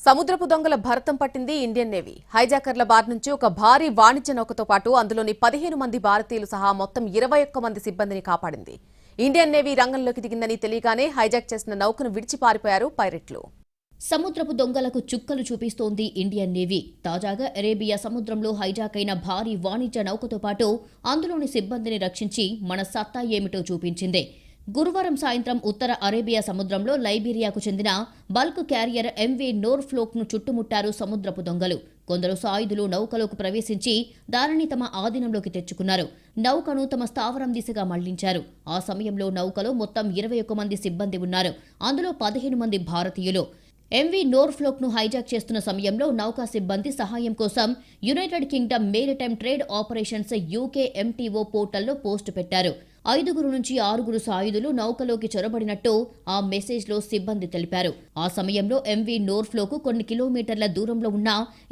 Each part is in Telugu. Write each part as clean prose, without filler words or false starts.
సముద్రపు దొంగల భరతం పట్టింది ఇండియన్ నేవీ. హైజాకర్ల బార్ నుంచి ఒక భారీ వాణిజ్య నౌకతో పాటు అందులోని 15 మంది భారతీయులు సహా మొత్తం 21 మంది సిబ్బందిని కాపాడింది. ఇండియన్ నేవీ రంగంలోకి దిగిందని తెలియగానే హైజాక్ చేసిన నౌకను విడిచి పారిపోయారు పైరెట్లు. సముద్రపు దొంగలకు చుక్కలు చూపిస్తోంది ఇండియన్ నేవీ. తాజాగా అరేబియా సముద్రంలో హైజాక్ అయిన భారీ వాణిజ్య నౌకతో పాటు అందులోని సిబ్బందిని రక్షించి మన సత్తా ఏమిటో చూపించింది. గురువారం సాయంత్రం ఉత్తర అరేబియా సముద్రంలో లైబీరియాకు చెందిన బల్క్ క్యారియర్ ఎంవీ నోర్ఫ్లోక్ను చుట్టుముట్టారు సముద్రపు దొంగలు. కొందరు సాయుధులు నౌకలోకి ప్రవేశించి దానిని తమ ఆధీనంలోకి తెచ్చుకున్నారు. నౌకను తమ స్థావరం దిశగా మళ్లించారు. ఆ సమయంలో నౌకలో మొత్తం 21 మంది సిబ్బంది ఉన్నారు. అందులో 15 మంది భారతీయులు. ఎంవీ నోర్ఫ్లోక్ను హైజాక్ చేస్తున్న సమయంలో నౌకా సిబ్బంది సహాయం కోసం United Kingdom maritime trade operations UK MTO పోర్టల్లో పోస్టు పెట్టారు. 5 నుంచి 6 సాయుధులు నౌకలోకి చొరబడినట్టు ఆ మెసేజ్లో సిబ్బంది తెలిపారు. ఆ సమయంలో ఎంవీ నోర్ఫ్లోకు కొన్ని కిలోమీటర్ల దూరంలో ఉన్న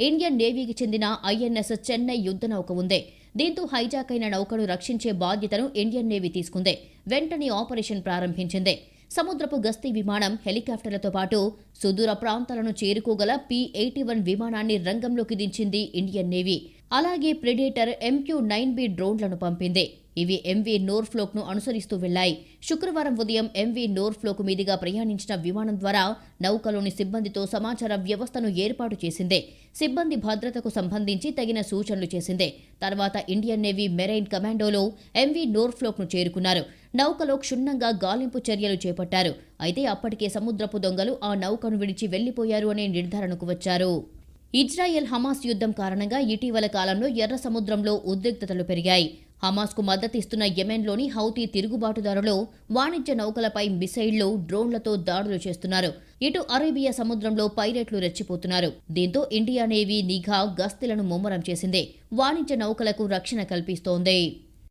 ఇండియన్ నేవీకి చెందిన ఐఎన్ఎస్ చెన్నై యుద్ధ నౌక ఉంది. దీంతో హైజాక్ అయిన నౌకను రక్షించే బాధ్యతను ఇండియన్ నేవీ తీసుకుంది. వెంటనే ఆపరేషన్ ప్రారంభించింది. సముద్రపు గస్తీ విమానం, హెలికాప్టర్లతో పాటు సుదూర ప్రాంతాలను చేరుకోగల P-81 విమానాన్ని రంగంలోకి దించింది ఇండియన్ నేవీ. అలాగే ప్రెడేటర్ MQ-9B డ్రోన్లను పంపింది. ఇవి ఎంవీ నోర్ఫ్లోక్ను అనుసరిస్తూ వెళ్లాయి. శుక్రవారం ఉదయం ఎంవీ నోర్ఫ్లోక్ మీదుగా ప్రయాణించిన విమానం ద్వారా నౌకలోని సిబ్బందితో సమాచార వ్యవస్థను ఏర్పాటు చేసింది. సిబ్బంది భద్రతకు సంబంధించి తగిన సూచనలు చేసింది. తర్వాత ఇండియన్ నేవీ మెరైన్ కమాండోలో ఎంవీ నోర్ఫ్లోక్ను చేరుకున్నారు. నౌకలో క్షుణ్ణంగా గాలింపు చర్యలు చేపట్టారు. అయితే అప్పటికే సముద్రపు దొంగలు ఆ నౌకను విడిచి వెళ్లిపోయారు అనే నిర్ధారణకు వచ్చారు. ఇజ్రాయెల్ హమాస్ యుద్ధం కారణంగా ఇటీవల కాలంలో ఎర్ర సముద్రంలో ఉద్రిక్తతలు పెరిగాయి. హమాస్కు మద్దతిస్తున్న యెమెన్లోని హౌతీ తిరుగుబాటుదారులు వాణిజ్య నౌకలపై మిసైళ్లు, డ్రోన్లతో దాడులు చేస్తున్నారు. ఇటు అరేబియా సముద్రంలో పైరెట్లు రెచ్చిపోతున్నారు. దీంతో ఇండియా నేవీ నిఘా గస్తీలను ముమ్మరం చేసింది. వాణిజ్య నౌకలకు రక్షణ కల్పిస్తోంది.